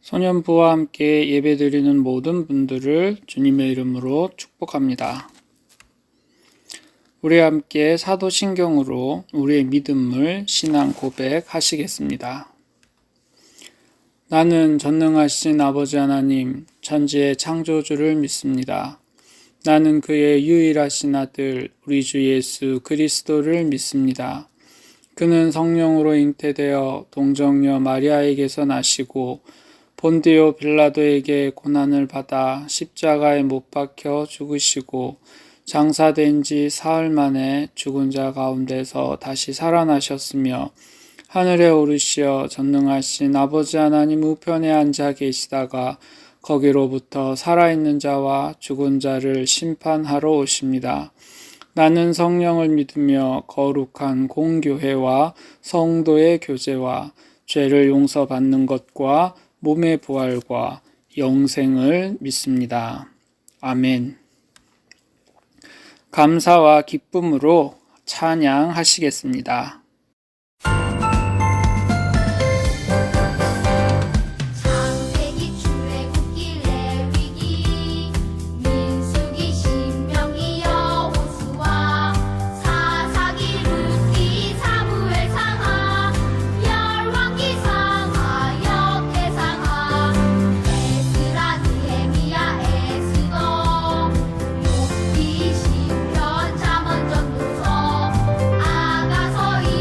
소년부와 함께 예배드리는 모든 분들을 주님의 이름으로 축복합니다. 우리 함께 사도신경으로 우리의 믿음을 신앙 고백하시겠습니다. 나는 전능하신 아버지 하나님, 천지의 창조주를 믿습니다. 나는 그의 유일하신 아들, 우리 주 예수 그리스도를 믿습니다. 그는 성령으로 잉태되어 동정녀 마리아에게서 나시고 본디오 빌라도에게 고난을 받아 십자가에 못 박혀 죽으시고 장사된 지 사흘 만에 죽은 자 가운데서 다시 살아나셨으며 하늘에 오르시어 전능하신 아버지 하나님 우편에 앉아 계시다가 거기로부터 살아있는 자와 죽은 자를 심판하러 오십니다. 나는 성령을 믿으며 거룩한 공교회와 성도의 교제와 죄를 용서받는 것과 몸의 부활과 영생을 믿습니다. 아멘. 감사와 기쁨으로 찬양하시겠습니다. 아가서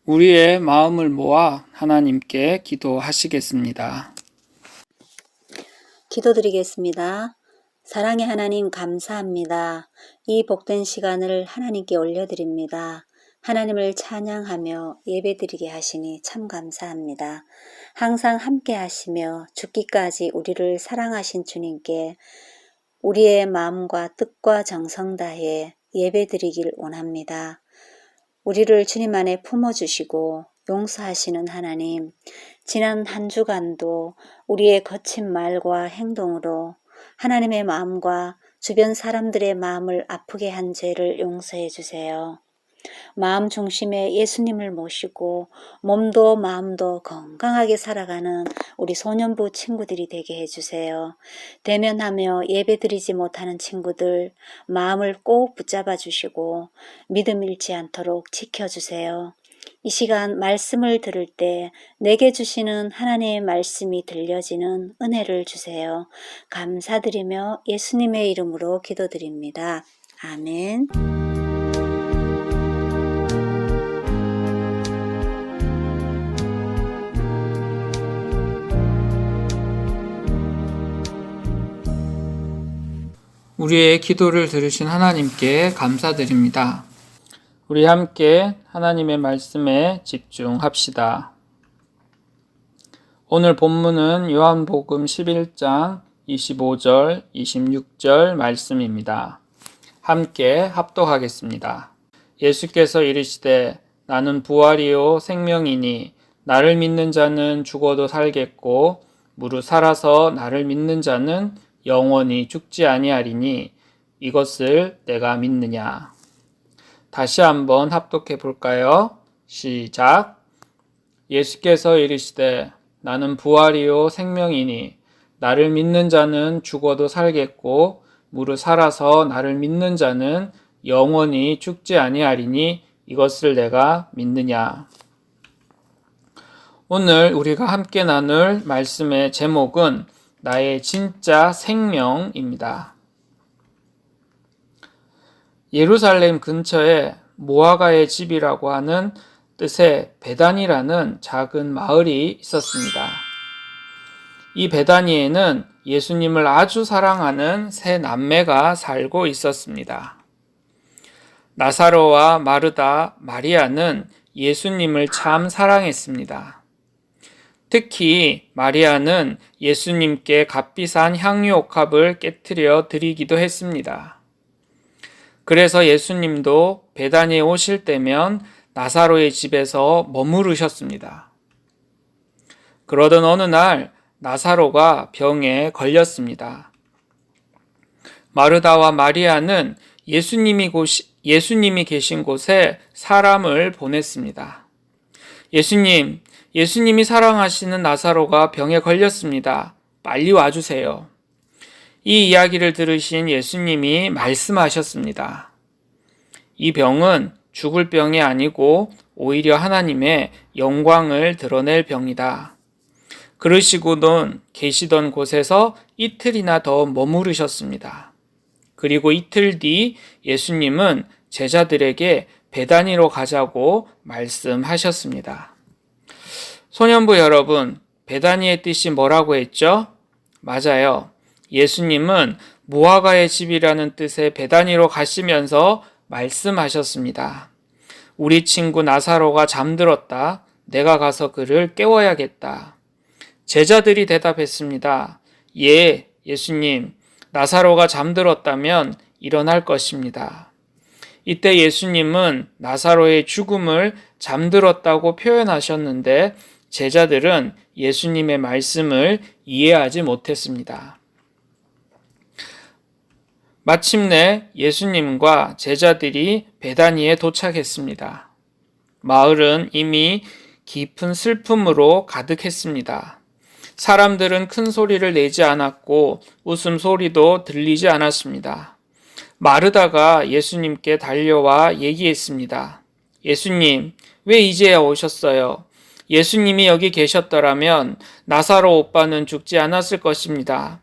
우리의 마음을 모아 하나님께 기도하시겠습니다. 기도드리겠습니다. 사랑의 하나님 감사합니다. 이 복된 시간을 하나님께 올려드립니다. 하나님을 찬양하며 예배드리게 하시니 참 감사합니다. 항상 함께 하시며 죽기까지 우리를 사랑하신 주님께 우리의 마음과 뜻과 정성 다해 예배드리길 원합니다. 우리를 주님 안에 품어주시고 용서하시는 하나님, 지난 한 주간도 우리의 거친 말과 행동으로 하나님의 마음과 주변 사람들의 마음을 아프게 한 죄를 용서해 주세요. 마음 중심에 예수님을 모시고 몸도 마음도 건강하게 살아가는 우리 소년부 친구들이 되게 해주세요. 대면하며 예배드리지 못하는 친구들 마음을 꼭 붙잡아 주시고 믿음 잃지 않도록 지켜주세요. 이 시간 말씀을 들을 때 내게 주시는 하나님의 말씀이 들려지는 은혜를 주세요. 감사드리며 예수님의 이름으로 기도드립니다. 아멘. 우리의 기도를 들으신 하나님께 감사드립니다. 우리 함께 하나님의 말씀에 집중합시다. 오늘 본문은 요한복음 11장 25절, 26절 말씀입니다. 함께 합독하겠습니다. 예수께서 이르시되 나는 부활이요 생명이니 나를 믿는 자는 죽어도 살겠고 무릇 살아서 나를 믿는 자는 영원히 죽지 아니하리니 이것을 내가 믿느냐. 다시 한번 합독해 볼까요? 시작. 예수께서 이르시되 나는 부활이요 생명이니 나를 믿는 자는 죽어도 살겠고 무릇 살아서 나를 믿는 자는 영원히 죽지 아니하리니 이것을 내가 믿느냐. 오늘 우리가 함께 나눌 말씀의 제목은 나의 진짜 생명입니다. 예루살렘 근처에 모아가의 집이라고 하는 뜻의 베단이라는 작은 마을이 있었습니다. 이 베다니에는 예수님을 아주 사랑하는 세 남매가 살고 있었습니다. 나사로와 마르다, 마리아는 예수님을 참 사랑했습니다. 특히 마리아는 예수님께 값비싼 향유 옥합을 깨트려 드리기도 했습니다. 그래서 예수님도 베다니에 오실 때면 나사로의 집에서 머무르셨습니다. 그러던 어느 날 나사로가 병에 걸렸습니다. 마르다와 마리아는 예수님이 계신 곳에 사람을 보냈습니다. 예수님이 사랑하시는 나사로가 병에 걸렸습니다. 빨리 와주세요. 이 이야기를 들으신 예수님이 말씀하셨습니다. 이 병은 죽을 병이 아니고 오히려 하나님의 영광을 드러낼 병이다. 그러시고는 계시던 곳에서 이틀이나 더 머무르셨습니다. 그리고 이틀 뒤 예수님은 제자들에게 베다니로 가자고 말씀하셨습니다. 소년부 여러분, 베다니의 뜻이 뭐라고 했죠? 맞아요. 예수님은 무화과의 집이라는 뜻의 베다니로 가시면서 말씀하셨습니다. 우리 친구 나사로가 잠들었다. 내가 가서 그를 깨워야겠다. 제자들이 대답했습니다. 예, 예수님, 나사로가 잠들었다면 일어날 것입니다. 이때 예수님은 나사로의 죽음을 잠들었다고 표현하셨는데 제자들은 예수님의 말씀을 이해하지 못했습니다. 마침내 예수님과 제자들이 베다니에 도착했습니다. 마을은 이미 깊은 슬픔으로 가득했습니다. 사람들은 큰 소리를 내지 않았고 웃음소리도 들리지 않았습니다. 마르다가 예수님께 달려와 얘기했습니다. 예수님, 왜 이제야 오셨어요? 예수님이 여기 계셨더라면 나사로 오빠는 죽지 않았을 것입니다.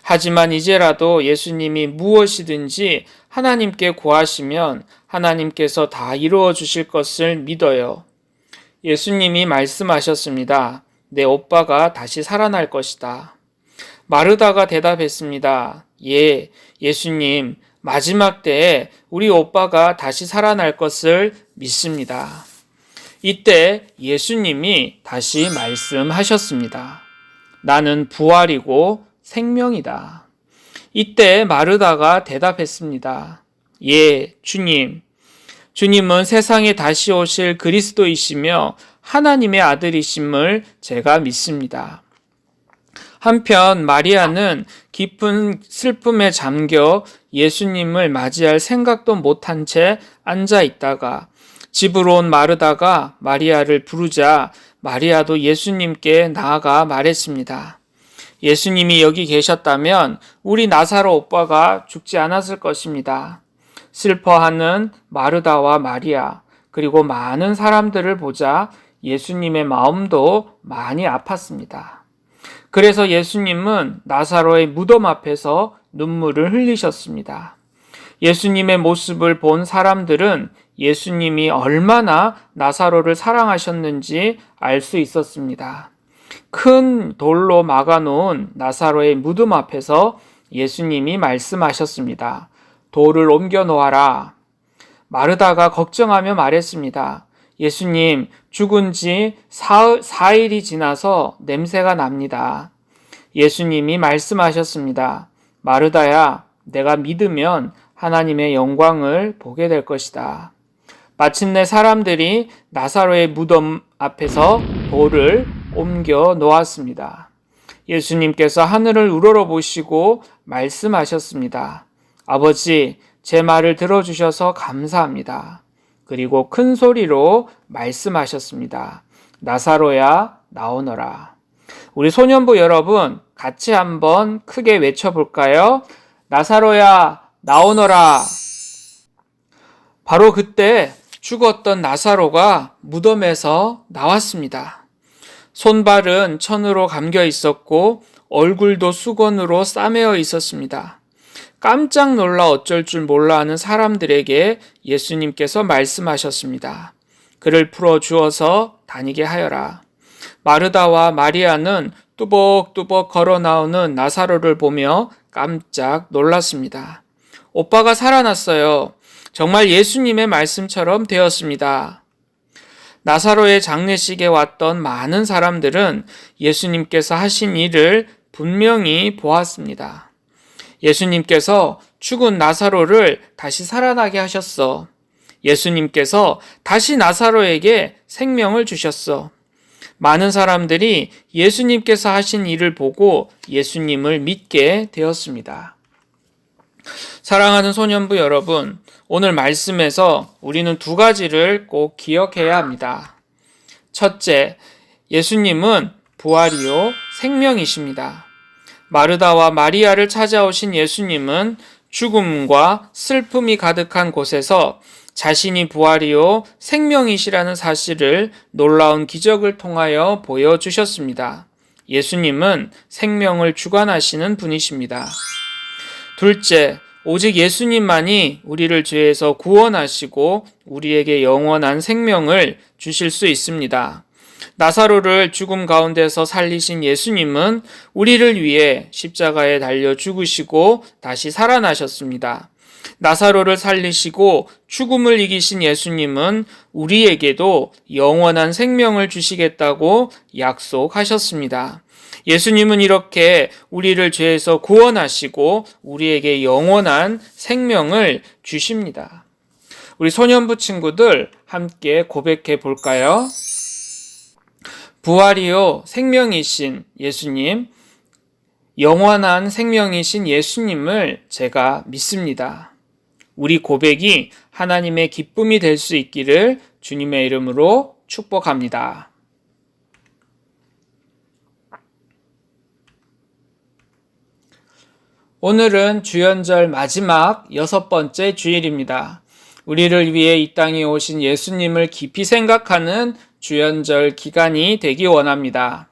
하지만 이제라도 예수님이 무엇이든지 하나님께 구하시면 하나님께서 다 이루어 주실 것을 믿어요. 예수님이 말씀하셨습니다. 내 오빠가 다시 살아날 것이다. 마르다가 대답했습니다. 예, 예수님, 마지막 때에 우리 오빠가 다시 살아날 것을 믿습니다. 이때 예수님이 다시 말씀하셨습니다. 나는 부활이고 생명이다. 이때 마르다가 대답했습니다. 예, 주님. 주님은 세상에 다시 오실 그리스도이시며 하나님의 아들이심을 제가 믿습니다. 한편 마리아는 깊은 슬픔에 잠겨 예수님을 맞이할 생각도 못한 채 앉아 있다가 집으로 온 마르다가 마리아를 부르자 마리아도 예수님께 나아가 말했습니다. 예수님이 여기 계셨다면 우리 나사로 오빠가 죽지 않았을 것입니다. 슬퍼하는 마르다와 마리아 그리고 많은 사람들을 보자 예수님의 마음도 많이 아팠습니다. 그래서 예수님은 나사로의 무덤 앞에서 눈물을 흘리셨습니다. 예수님의 모습을 본 사람들은 예수님이 얼마나 나사로를 사랑하셨는지 알 수 있었습니다. 큰 돌로 막아놓은 나사로의 무덤 앞에서 예수님이 말씀하셨습니다. 돌을 옮겨 놓아라. 마르다가 걱정하며 말했습니다. 예수님, 죽은 지 4일이 지나서 냄새가 납니다. 예수님이 말씀하셨습니다. 마르다야, 내가 믿으면 하나님의 영광을 보게 될 것이다. 마침내 사람들이 나사로의 무덤 앞에서 돌을 옮겨 놓았습니다. 예수님께서 하늘을 우러러보시고 말씀하셨습니다. 아버지, 제 말을 들어주셔서 감사합니다. 그리고 큰 소리로 말씀하셨습니다. 나사로야, 나오너라. 우리 소년부 여러분, 같이 한번 크게 외쳐볼까요? 나사로야, 나오너라. 바로 그때 죽었던 나사로가 무덤에서 나왔습니다. 손발은 천으로 감겨 있었고 얼굴도 수건으로 싸매어 있었습니다. 깜짝 놀라 어쩔 줄 몰라 하는 사람들에게 예수님께서 말씀하셨습니다. 그를 풀어주어서 다니게 하여라. 마르다와 마리아는 뚜벅뚜벅 걸어 나오는 나사로를 보며 깜짝 놀랐습니다. 오빠가 살아났어요. 정말 예수님의 말씀처럼 되었습니다. 나사로의 장례식에 왔던 많은 사람들은 예수님께서 하신 일을 분명히 보았습니다. 예수님께서 죽은 나사로를 다시 살아나게 하셨어. 예수님께서 다시 나사로에게 생명을 주셨어. 많은 사람들이 예수님께서 하신 일을 보고 예수님을 믿게 되었습니다. 사랑하는 소년부 여러분, 오늘 말씀에서 우리는 두 가지를 꼭 기억해야 합니다. 첫째, 예수님은 부활이요 생명이십니다. 마르다와 마리아를 찾아오신 예수님은 죽음과 슬픔이 가득한 곳에서 자신이 부활이요 생명이시라는 사실을 놀라운 기적을 통하여 보여주셨습니다. 예수님은 생명을 주관하시는 분이십니다. 둘째, 오직 예수님만이 우리를 죄에서 구원하시고 우리에게 영원한 생명을 주실 수 있습니다. 나사로를 죽음 가운데서 살리신 예수님은 우리를 위해 십자가에 달려 죽으시고 다시 살아나셨습니다. 나사로를 살리시고 죽음을 이기신 예수님은 우리에게도 영원한 생명을 주시겠다고 약속하셨습니다. 예수님은 이렇게 우리를 죄에서 구원하시고 우리에게 영원한 생명을 주십니다. 우리 소년부 친구들 함께 고백해 볼까요? 부활이요 생명이신 예수님, 영원한 생명이신 예수님을 제가 믿습니다. 우리 고백이 하나님의 기쁨이 될 수 있기를 주님의 이름으로 축복합니다. 오늘은 주연절 마지막 6번째 주일입니다. 우리를 위해 이 땅에 오신 예수님을 깊이 생각하는 주연절 기간이 되기 원합니다.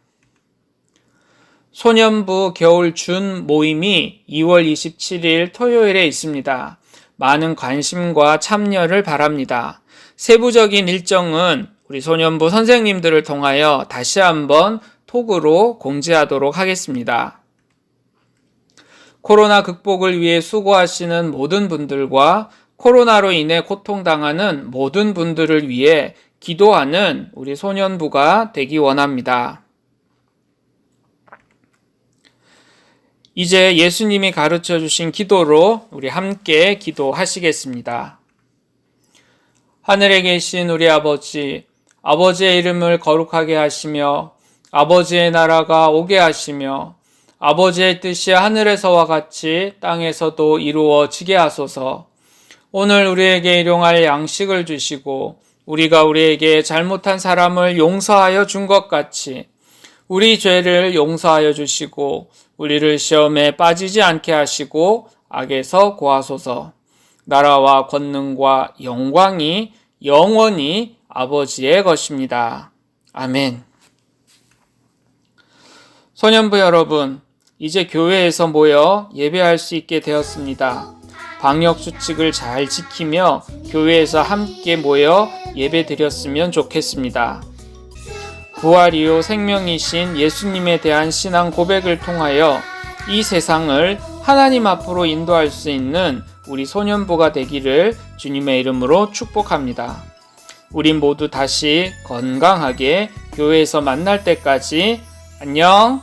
소년부 겨울 준 모임이 2월 27일 토요일에 있습니다. 많은 관심과 참여를 바랍니다. 세부적인 일정은 우리 소년부 선생님들을 통하여 다시 한번 톡으로 공지하도록 하겠습니다. 코로나 극복을 위해 수고하시는 모든 분들과 코로나로 인해 고통당하는 모든 분들을 위해 기도하는 우리 소년부가 되기 원합니다. 이제 예수님이 가르쳐 주신 기도로 우리 함께 기도하시겠습니다. 하늘에 계신 우리 아버지, 아버지의 이름을 거룩하게 하시며 아버지의 나라가 오게 하시며 아버지의 뜻이 하늘에서와 같이 땅에서도 이루어지게 하소서. 오늘 우리에게 일용할 양식을 주시고 우리가 우리에게 잘못한 사람을 용서하여 준 것 같이 우리 죄를 용서하여 주시고 우리를 시험에 빠지지 않게 하시고 악에서 구하소서. 나라와 권능과 영광이 영원히 아버지의 것입니다. 아멘. 소년부 여러분, 이제 교회에서 모여 예배할 수 있게 되었습니다. 방역 수칙을 잘 지키며 교회에서 함께 모여 예배 드렸으면 좋겠습니다. 부활이요 생명이신 예수님에 대한 신앙 고백을 통하여 이 세상을 하나님 앞으로 인도할 수 있는 우리 소년부가 되기를 주님의 이름으로 축복합니다. 우린 모두 다시 건강하게 교회에서 만날 때까지 안녕.